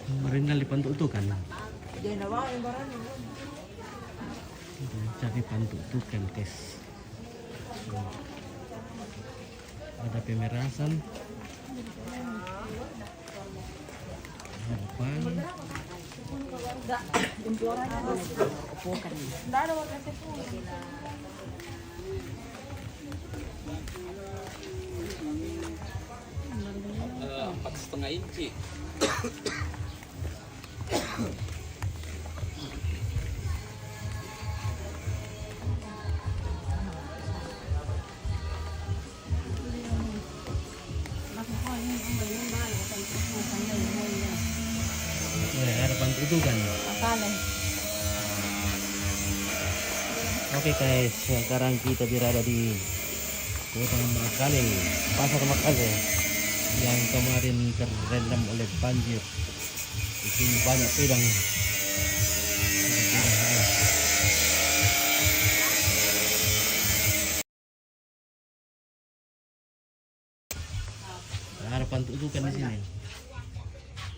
Meringal dipantuk tu kan. Dia nawa yang barang. Cari pantuk tu kan tes. Ada pemerasan. Harapan. Enggak, jempuran ada. Bukan. Enggak ada warna sepuh. 4,5 inci. Harapan itu kan. Oke guys, sekarang kita berada di Kota Makale, Pasar Makale yang kemarin terendam oleh banjir. Di sini banyak pedang. Harapan itu kan di sini.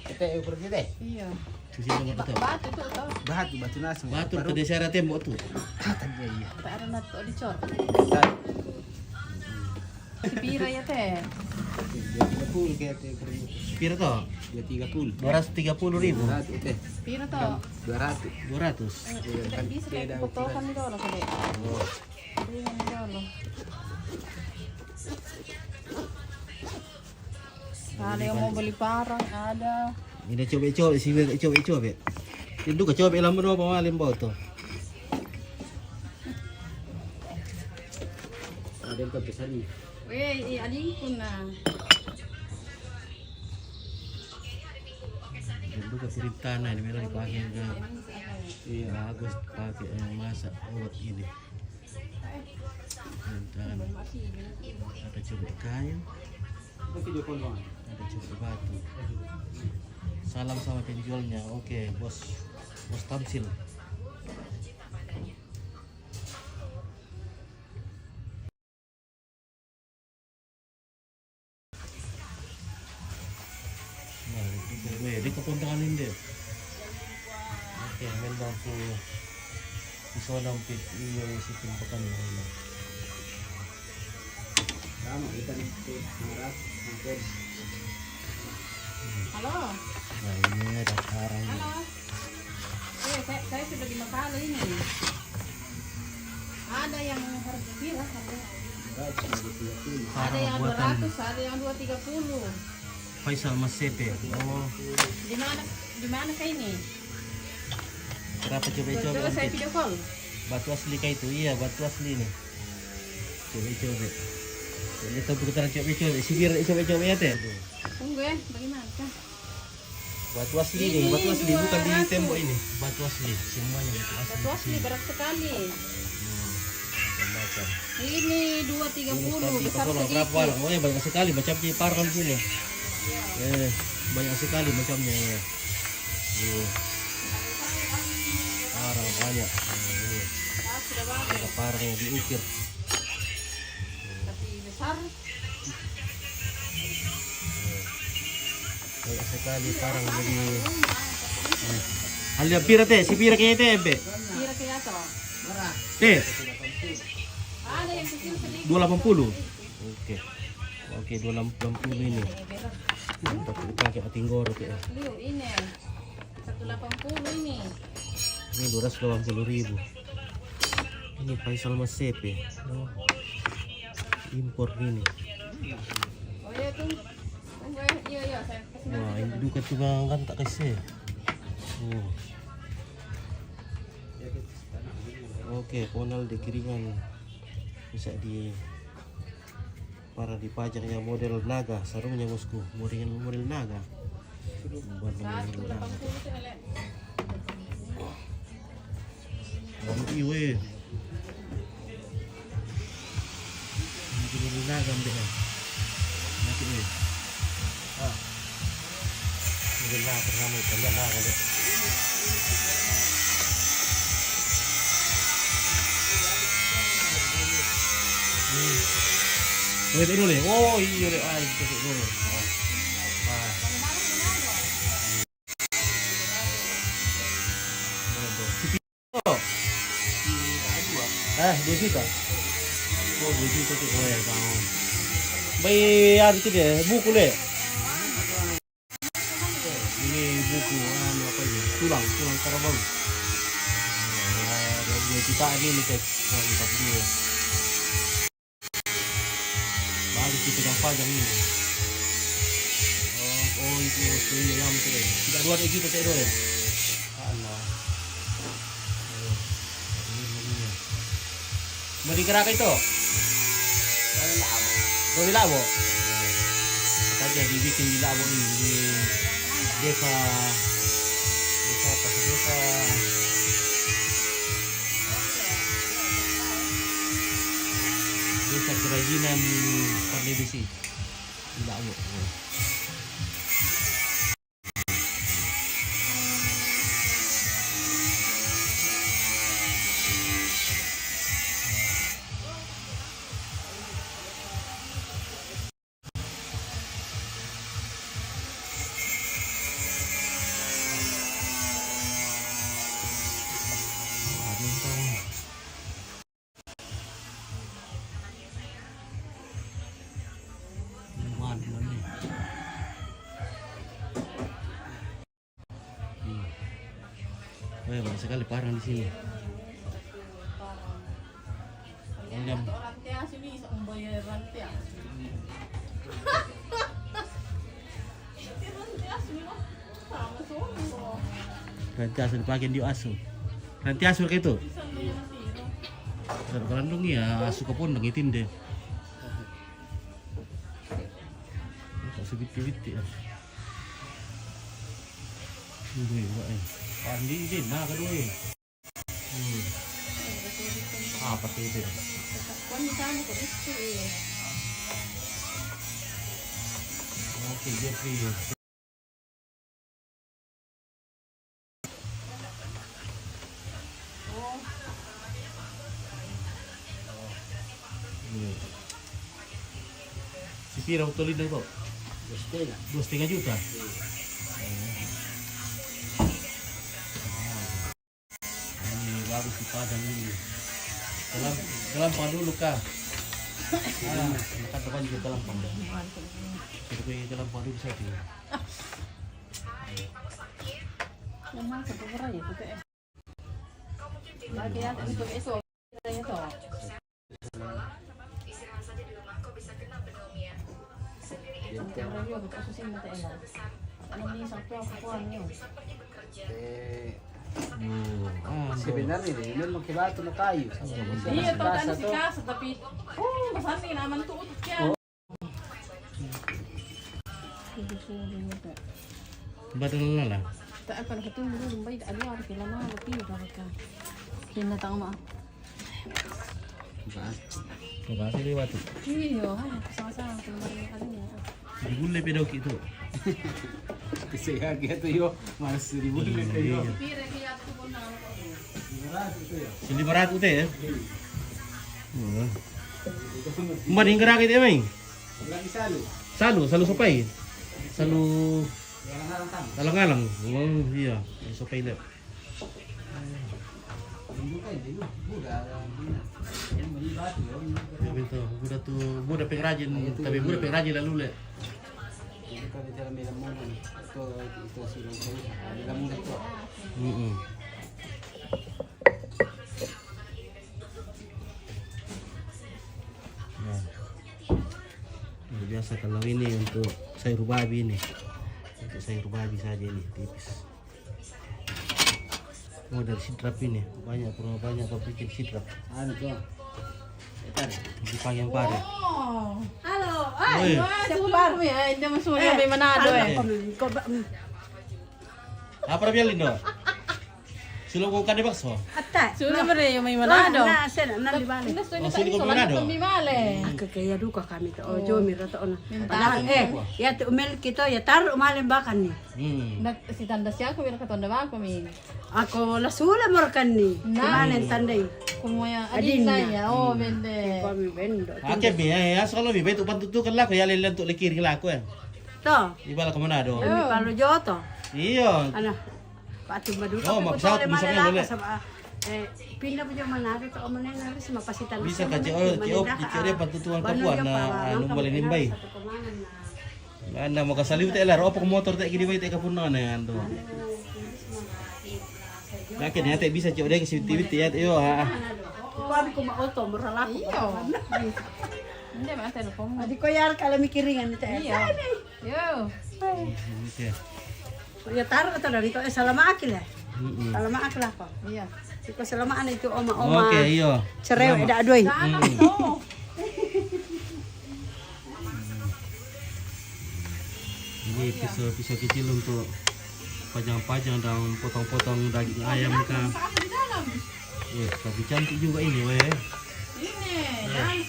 Kita pergi deh. Iya. Di sini betul. Batu tuh toh. Batu nasi. Batu ke desa tembok tuh. Tadi iya. Tak ada nat dicor. Dan Si pira ya teh. 30 kayak teh pergi. Pira toh? 230. 230.000. 200 teh. Pira toh. 200. 200. Tidak bisa kayak potongan di dolo kali. Ini di dolo. Ada yang mau beli parang, ada. Ini coba-coba sih, coba-coba. Itu ke coba lampu apa malam bau tuh. Ada yang besar nih. Weh, aling pun na. Itu ke piring tanah ini memang dipakai ke. Iya, bagus pakai masak obat ini. Dan ada coba kayu, ada coba batu. Salam sama penjualnya. Oke, bos Tamsil. Nah, di kepuntangan ini deh. Oke, memang tuh bisa nampit iya isi timpakan ini. Sama kita nih 100 Halo. Nah, ini ada karang. Halo. Saya sudah di Makale ini. Ada yang harga pira, ada yang buatan 200, ada yang 230. Faisal Mas Sepe. Oh, Di mana kah ini? berapa coba-coba? Coba saya video call. Batu asli kah itu? Iya, batu asli nih. Coba-coba. Ini tahu putaran coba-coba. Sibir coba-coba ya teh. Tunggu ya, bagaimana kah? Batu asli nih, batu asli bukan di tembok ini. Batu asli, semuanya batu asli. Batu asli berat sekali. Macam. Ini 230 besar Berapa sedikit. warna? Oh ya banyak sekali macamnya parang di sini. Banyak sekali macamnya ya. Parang banyak. Sudah bagus. Ada parang yang diukir. Tapi besar. Banyak sekali parang jadi. Halia pira teh, si pira kayaknya teh empe. Kira-kira toh. Teh, Ada yang kecil sedikit. 280. Oke, 280 ini. Untuk dipakai atinggoro teh. Liu ini 180 ini. Ini 280.000. Ini Faisal Mas Sepe. Oh, impor ini. Oh ya tunggu ya. Iya saya kasih Wah, ini juga tukang kan tak kasih. Oke, konal di kiringan bisa di para dipajak yang model naga, sarungnya bosku, model naga. Buat model naga. 180 itu elek. Iwe. Model naga mbak. Nanti ini. Model naga pertama kalian naga deh. Wait dulu nih. Oh iya deh, itu dulu. 2 juta. Oh, 2 juta tuh. Oh ya, bang. Bayi ada itu deh, buku deh. Ini buku, apa ini? Tulang karabau. 2 juta ini guys. Mantap dia. Baru kita pegang pajang ini. Oh itu ini lama tuh. Tidak 2 juta tak ada ya. Allah. Mau digerak itu? Mau di Labo? Saja dibikin di Labo ini di desa kerajinan Pandai Besi di Labo. Banyak sekali parang di sini. Rantias ini bisa membayar rantias. Rantias ini mah sama semua. Rantias dipakai di asu. Rantias kayak itu. Kalau dong ya asu ke pondok itin deh. Asu biti-biti ya. Ini Andi din, nah kedua ya. Apa sih itu? Oke, dia free. Si Pira utolin na ito? 2,5 juta. Baru si padang ini dalam dulu kah? Makan depan juga dalam pandang. Jadi gue dalam dulu saja. Memang sebenarnya ya itu teh. Lagi yang untuk itu itu. Orang juga kasus ini teh enak. Ini satu aku anu. Sebenarnya ini makibato na tayo. Iya, tahu kan si Kasa tapi masani naman tuh yan. Badal na lang. Tak apa nak ketemu dulu baik ada orang kira mana lebih mereka. Kena tahu mah. Terima kasih lewat. Iya, sama-sama kemarin ada ya. Dibule pedok itu. Saya gitu yo, mas ribu yo. Pira kaya tu pun nak. 500 teh ya. Mbak ning gerak itu emang. Lagi salu. Salu sopai. Salu Yang alang-alang. Oh iya, sopai lep. Ya betul, budak pengrajin, tapi budak pengrajin lalu le. Ito dito lang may lamungan. Ito silong ko. May lamungan ito. Nah, biasa kalau ini untuk sayur babi ini. Untuk sayur babi saja ini tipis. Oh dari sidrap ini banyak bikin sidrap. Ano to? Ito. Di Panyang Pare. Halo, Oi. siapa baru ya? Ini masuk dari Manado eh. Apa rabialin do? Sulong ko kade bakso. Atta. Sudah beri yung may Manado. Na sena nan di bale. Gusto Oh, niya sino tayo ko sa Manado? kami male. Kaya duka kami to. Ojo mi roto ona. Minta. Padahal ya tu umel kito ya tar umalen bakan ni. Si tanda siya ko bilang katonda ba kami. Ako lasula morkan ni. Manen tandai. Kumuya Adin adin na. saya. Oh, bende. Kami bendo. Ake bi ya kalau bi betu pantutukan lah ko ya lelan to likir kila ko eh. To. Ibala ka Manado. Mi palo joto. Iyo. Ana. Patu madu. Oh, magsaut, bisa ka ulit. Pindah po yung Manado to Omanen harus mapasitan. Bisa ka Ciop dia patutuan kapuan na anong balinimbay. Anda mo kasaliw tayo laro pa motor tayo gini ba tayo kapunan na yan to. Lakin ya tayo bisa Ciop dia kasi TV tiat iyo ha. Kuan ko ma-auto murala ko. Iyo. Hindi ba telepon mo? Adi ko yar kala mikiringan ni tayo. Iyo. Yo. Okay. Ya taro ka to dari ko salama akil eh. Salama akil ko. Iya. Ko salama ana itu oma. Okay, iyo. Cerew eda adoy. Ini pisau kecil untuk pajang-pajang dan potong-potong daging ayam kah. Wih, tapi cantik juga ini, weh. Ini. Dan.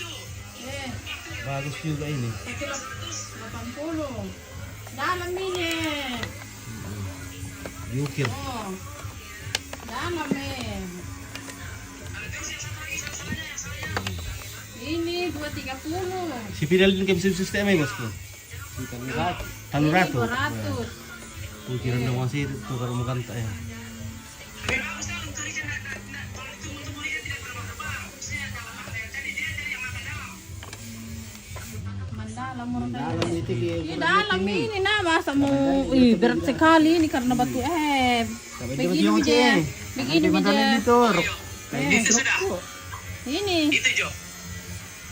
Bagus juga ini. 80. Dalam ini. Diukir. Oh. Dalam ini 230. Si Fidel ini bisa sistemnya bosku. Tanu ratu. 200. Kira na masih itu kalau makan tak ya. Mandalam mo rin tayo. Dalam itu dia. Dalam ini na masa mo berat sekali ini karena batu begini aja. Begini aja. Itu sudah. Ini. Itu Jo.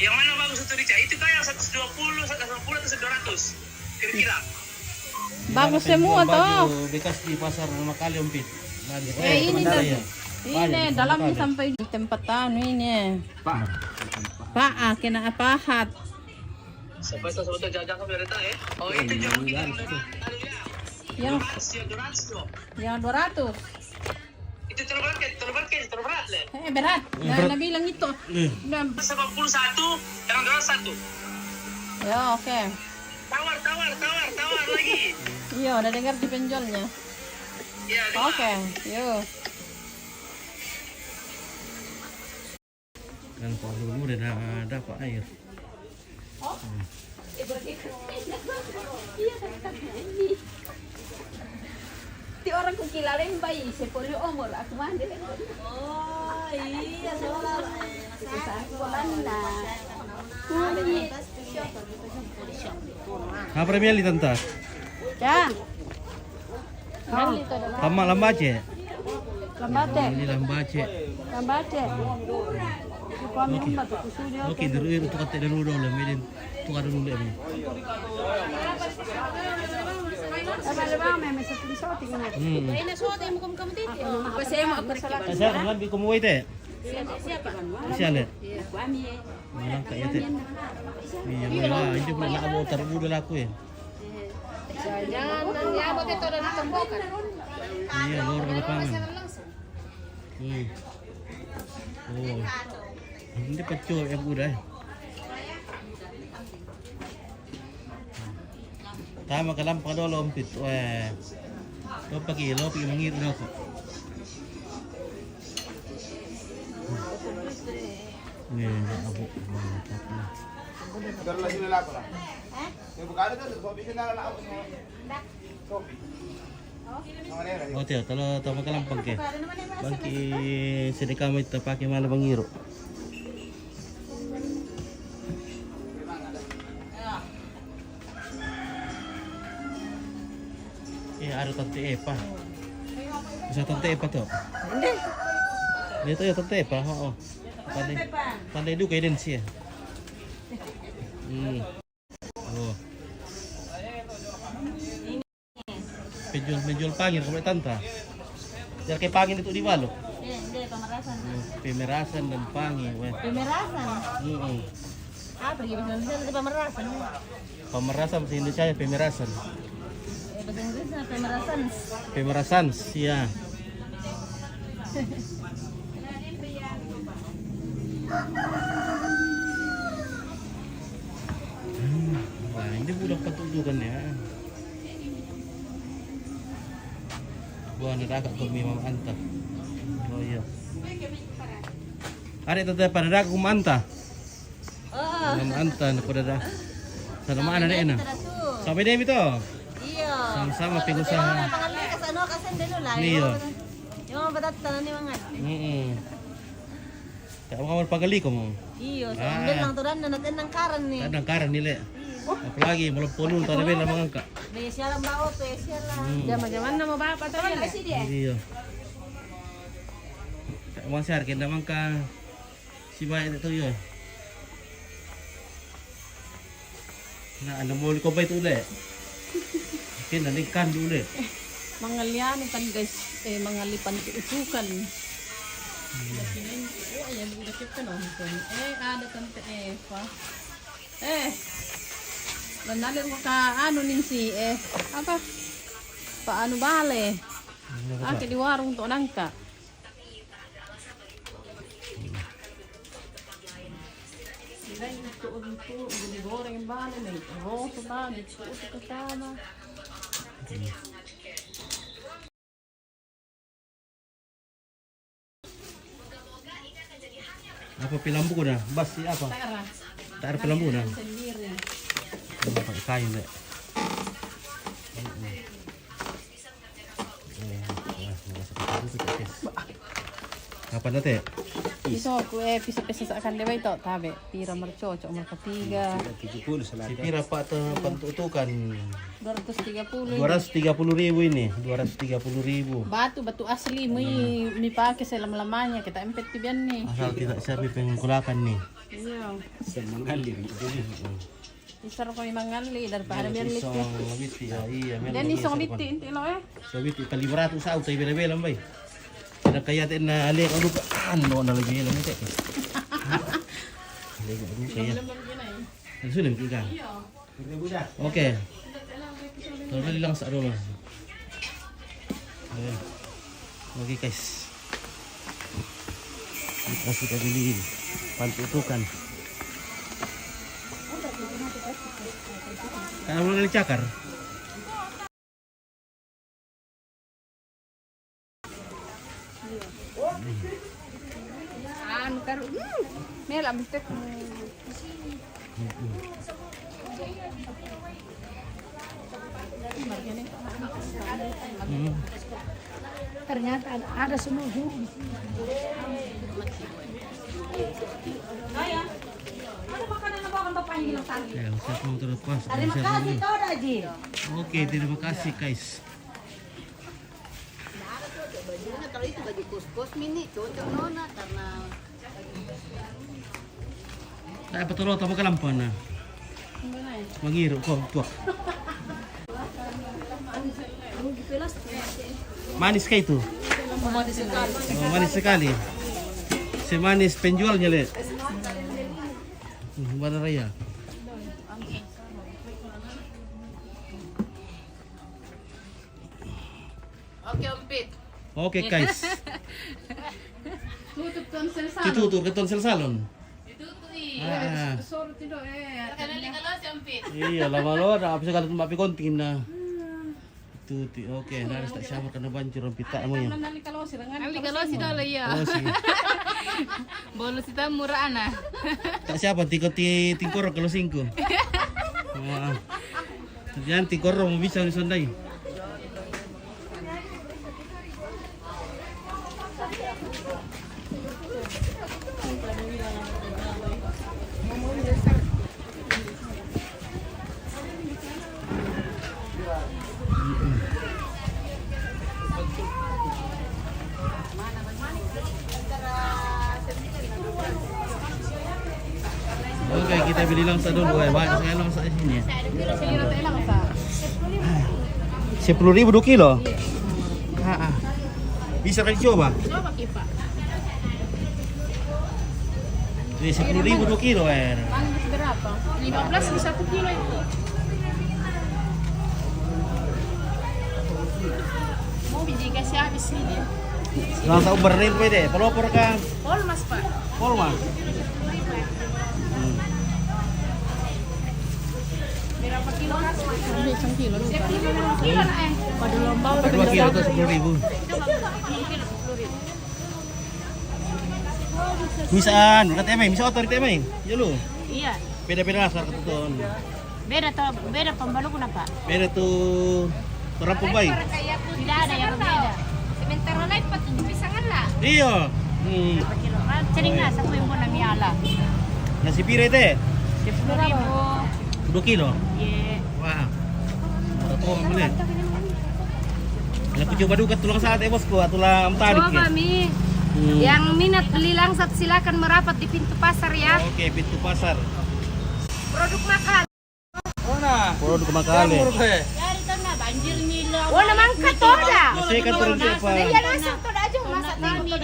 Yang mana bagus itu Rica? Itu kayak 120, 180 atau 200 kira-kira. Bagus semua toh. Bekas di pasar lama kali ompit. Ini ini dalamnya sampai di tempat anu ini. Pak, kena pahat. Sampai sesuatu jajan ke berita ya. Oh itu Jo. Yang 200. Itu terberat lah. Berat. Nah, bilang itu. 81, yang 201. Ya, oke. Tawar lagi. Iya, udah dengar di penjualnya. Ya, Oke, yuk. Kan Pak dulu udah ada Pak air. Ti orang kukilalain bayi, sepuluh umur aku mandi. Oh iya, sekolah na. Apa premiali tanta? Ya. Lama lambace. Lambate. Ini lambace. Lambate. Kami umma to studio. Oke, dulu itu kata dulu dong lah, medin tukar dulu deh. Laba may sa piso tingnan. Ina suot mo kum titi. Kasi mo ako Saya kan bi kumuwi te. siapa? Siya le. Kami. Malang kaya te. Iya, wala, hindi mo na mo tarbudo la ko eh. Jangan nyabot itu dan ditombokan. Iya, lor na pangan. Oh. Hindi pa cho ya udah. Tama ka lang pa daw lompit. Lo pagi mangir na ko. Nih, abu. Pero lagi nila ko lang. Yung bukado to, sobi ka na lang ako. Sobi. Oh, tiyo, tama ka lang pagke. Bangki sedekah mo ito pakai malah bangiro. Ada tante Epa. Bisa tante Epa tuh. Hindi. Dito ya tante Epa, oo. Pandai du kayak densi ya. Oh. Penjual pangir kamu tanta. Jangan kayak pangir itu di Walo. Hindi, pamerasan. Pemerasan dan pangir. Pamerasan? Apa gitu? Bisa pamerasan. Pemerasan bahasa Indonesia pemerasan. Bahasa Inggrisnya pemerasan. Pemerasan, iya. Wah, ini budak petunjukan ya. Buah neraga kami Mama Anta. Oh iya. Ada tetap pada neraga Mama Anta. Oh. Mama Anta pada dah. Sama mana deh enak. Sampai deh itu. Iya. Sama-sama pengusaha. Pangalan kasi ano kasi dilo lah. Niyo. Yung mga batatan ni mga. Kaya mga pagali ko mo. Iyo, so ambil lang to dan natin ng karan ni. Kadang karan nila. Apalagi malam punun tayo nila mga ka. May siya lang ba o siya lang. Jaman-jaman na mo ba patayin? Iya. Kaya mga sir, kaya naman ka si Bayan ito yun. Na ano mo ko ba ito ulit? Kaya naligkan ulit. Mga liyan kan guys, mga lipan usukan. Ayan, dikit ka no. Ada kan pa. Nanalo mo ka ano ning si apa? Paano bale? Di warung to nangka. Ilay ito goreng yung bale na rosa ba, dito kasama. Apa pilambu ko na? Bas si apa? Tara. Taar pilambu na. Sendiri. Ano pa kain na? Kapan na te? Iso ko pisa-pisa sa akan leway to, tabi. Pira marchocho, markatiga. 70 sa Si lahat. Pira pa ito pantutukan. 230. 230,000 ini. 230,000. Batu asli may pake sa lamlamanya kita empet tibian ni. Asal tidak sabi pengkulakan nih. Iya. Sa mga lirik. Isar ko yung mangali daripada biar litte. Isong witi ya iya. Dan isong litte inti lo Sa witi kaliberato sa auto ibela-bela bay. Kada kaya tin na ali ano pa ano na lagi lang ite. Lagi ano kaya. Ang sulim kita. Oke. Tolong lang sa ano. Oke guys. Kita sudah beli pantutukan. Kalau mau beli cakar. Anu karu. Mela bistek. Ternyata ada semua. Ada makanan na bawa bapak yang hilang tadi. Ya, saya mau terlepas. Terima kasih tau dah Ji. Oke, terima kasih guys. Kalau itu baju kus-kus mini cocok nona karena Nah, betul tamu kelampan na. Mangiru kok tuak. Manis kayak itu. Oh, manis sekali. Semanis penjualnya lihat. Mana raya? Oke, Ompit. Oke guys. Tutup tonsel salon. Ditutup ke tonsel salon. Ditutup Ah. tidur Kalau si Ompit. Iya, lama lo ada apa sekali tempat kontin na. Tuti, oke, harus tak syamar karena banjir ang pita mo yan. Nali kalau si dalo ya. Oh, si. Bolos kita murah ana. Tak siapa tingkor kalau 5. Wah. Yan tingkor mo bisa ni sonday. Oke, kita beli langsa dulu, banyak sekali langsa di sini. 10.000 2 kilo. Bisa kali coba? Coba kipa. Ini 10.000 2 kilo, Panas berapa? 15 di 1 kilo itu. Mau biji kasih habis ini. Langsa ubernin pwede, pelopor ka. Polmas pak. Polma. Berapa kilo? 1 kilo. 10 kilo na Pada lomba udah 2 kilo atau 10.000. Misaan, kata emang, bisa otor kita emang. Ya lu. iya. Beda-beda asal ketuton. Beda pembalu kenapa? Beda tuh orang pembaik. Tidak ada yang berbeda. Sementara lain pa to pisangan la. Iyo. Sering na sa kuya mo na miala. Nasi pire teh. 10,000. 2 kilo. Yeah. Wah. Ito ang muli. Alam ko coba dukat tulang saat bosku, tulang tarik. Coba Mi. Yang minat beli langsat silakan merapat di pintu pasar ya. Oke, pintu pasar. Produk makan. Produk makale. Dari sana banjir nila. Oh, namang katoda. Saya kan turun siapa? Iya nasa to aja masak kami di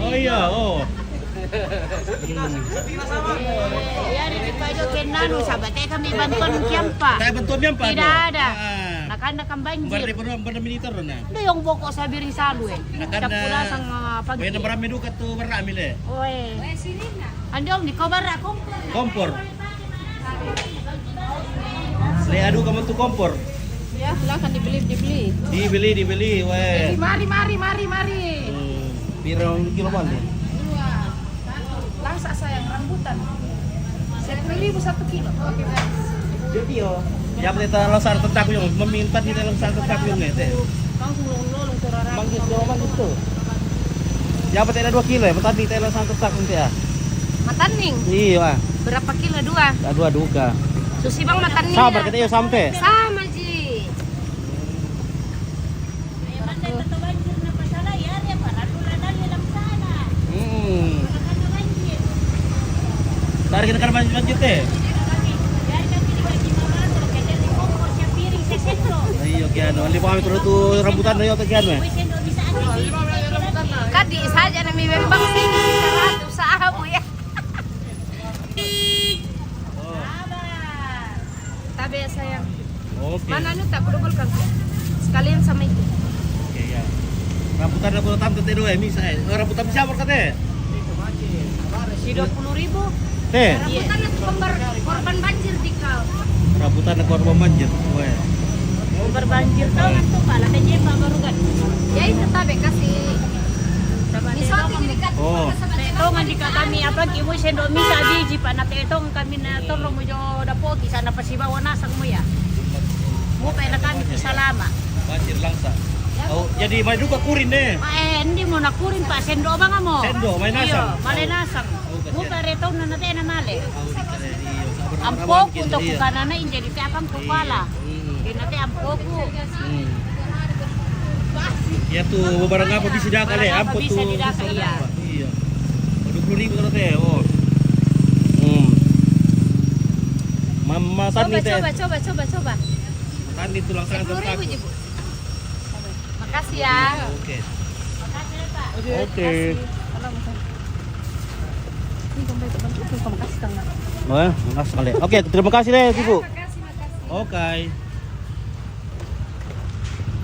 Oh iya, oh. Ya di pajo kenanu sahabat kami bantuan kiampa. Saya bantuan Pak. Tidak ada. Nakanda banjir. Pada militer na. Ada yang boko sabiri salu eh. Nakanda. Pula sang pagi. May namarami dukat to marami le. Oe. Andong di kobar ako. Kompor. Saya adu kamu tuh kompor. Ya, silakan dibeli. Dibeli, weh. Mari. Pirang kilo mana? 2. Langsa sayang rambutan. 10.000 1 kilo. Oke, Jadi yo. Ya kita lasar tentak yung meminta kita lasar tentak yung nete. Kang sulong turara. Manggis itu. Ya pati na 2 kilo ya, pati tayo lasar tentak nanti ya. Mataning. Iya. Berapa kilo 2? Dua duka. Susi bang mataning. Sabar kita yo sampai. Sama ji. Dari kita kan lanjut teh. Ayo kian, ali kami terus tuh rambutan ayo tuh kian. Kadi saja nami membang tinggi 100 sahabu ya. Tabe sayang. Oke. Mana nih tak kumpulkan. Sekalian sama itu. Oke ya. Rambutan teh dua misa. Rambutan siapa kate? Si 20.000. Teh. Rambutan itu korban banjir di kau. Rambutan korban banjir. Weh. Korban banjir tau kan tuh pala kayaknya Pak baru kan. Ya itu tabe kasih. Misal dekat. Oh. Ito nga di ka kami apa kimo sendo mi sabi ji pa na ito kami na tolong mo jo dapo di sana pa si bawanasang mo ya. Mo pa na kami di salama. Banjir langsa. Oh, jadi may duka kurin deh. Hindi mo na kurin pa sendo ba nga mo? Sendo, may nasang. Iyo, mali nasang. Mo pa reto na natin na mali. Iya, Ang poku to ko kanana jadi ti akam ko pala. Di nate ang poku. Ya tuh barang apa bisa dah kali, apa tuh? Bisa didaka iya. Iya. 20.000 kalau teh. Oh. Mama tani teh. Coba. Tani tulang sangat 10.000 tentak. ji, Bu. Makasih ya. Oke. Makasih ya, Pak. Oke. Ini kembali ke bantu, makasih Kang. Oh, makasih sekali. Oke, terima kasih deh, Ibu. Oke.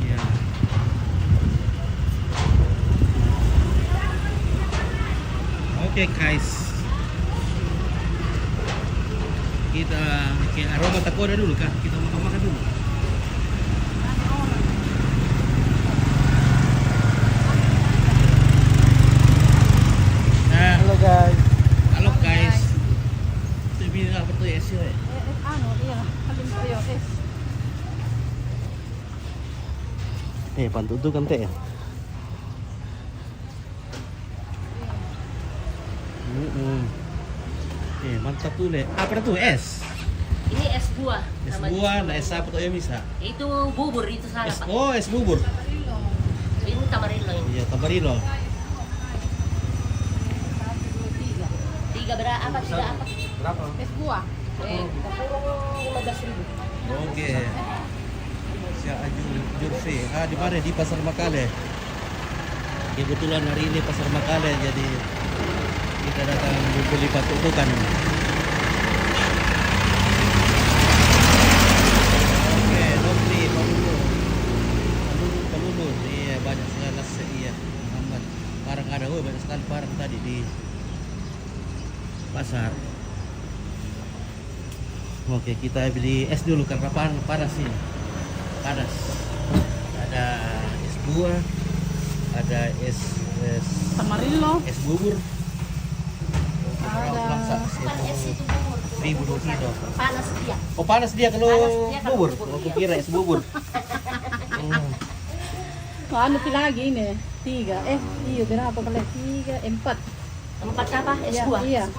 Ya. Oke, guys. Kita ke aroma takoda dulu kah? Kita makan dulu. Nah, halo guys. Itu apa tuh ya sih? Iya, halim tayo Pantutu kan teh ya. Mantap tuh le. Apa tuh es? Ini es buah. Es buah, nah es apa tuh ya bisa? Itu bubur itu salah, Pak. Oh, es bubur. Ini tamarilo ini. Iya, tamarilo. 3 berapa? Sudah apa? Berapa? Es buah. 15.000. Oke. Siap Jurfi. Di mana? Di Pasar Makale. Kebetulan hari ini Pasar Makale, jadi kita datang membeli patukan. Oke, Nopli, Palulu. Iya, banyak sekali nasi. Iya, Muhammad. Parang ada, banyak sekali parang tadi di pasar. Oke, kita beli es dulu karena panas sih. Panas. Ada es buah, ada es Tamarilo. es bubur. Ada Es bubur. 1.000 2 kilo. Panas dia. Oh panas dia kalau Panas dia kalau bubur. bubur, Aku iya. kira es bubur. Ano lagi ini? 3. Iya berapa kali? 3, 4. 4 apa? Es Iya, buah. iya. Es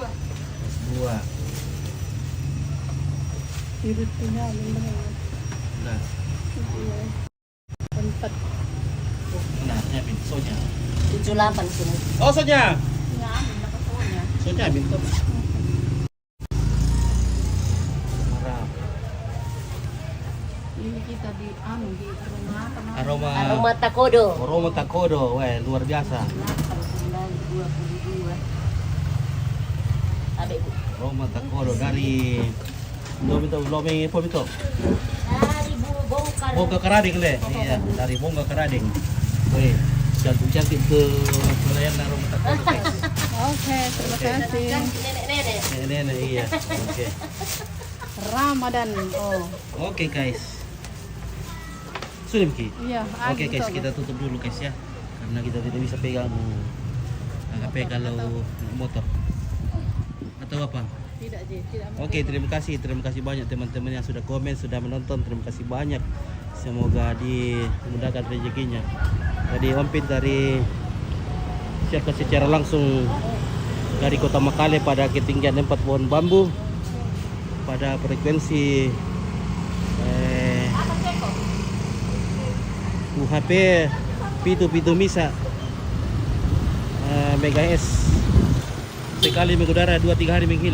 buah. Sirut punya Nah, 4. nah, nyamin sonya. 78 semua. Oh sonya. Nga, nakasunya. Sonya minta. Marah. Ini kita di di rumah Aroma Aroma takodo. aroma takodo, weh luar biasa. 22. Ada ibu. Aroma takodo dari Lomeng apa itu? Dari bongkar. Bongga Karading deh. Iya, dari Bongga Karading. Weh, cantik-cantik ke pelayan aroma takodo guys. Oke, terima kasih. Nenek-nenek. Nenek iya. Oke. Ramadan. Oh, Oke guys. Sudah Ki. iya. Oke guys, kita tutup dulu guys ya. Karena kita tidak bisa pegang HP kalau motor. Atau apa? Tidak, Ji. Tidak. Oke, terima kasih banyak teman-teman yang sudah komen, sudah menonton. Terima kasih banyak. Semoga dimudahkan rezekinya. Jadi Om Pit dari siapkan secara langsung dari Kota Makale pada ketinggian 4 pohon bambu pada frekuensi UHP Pitu Misa MHz sekali mengudara 2-3 hari menghilang.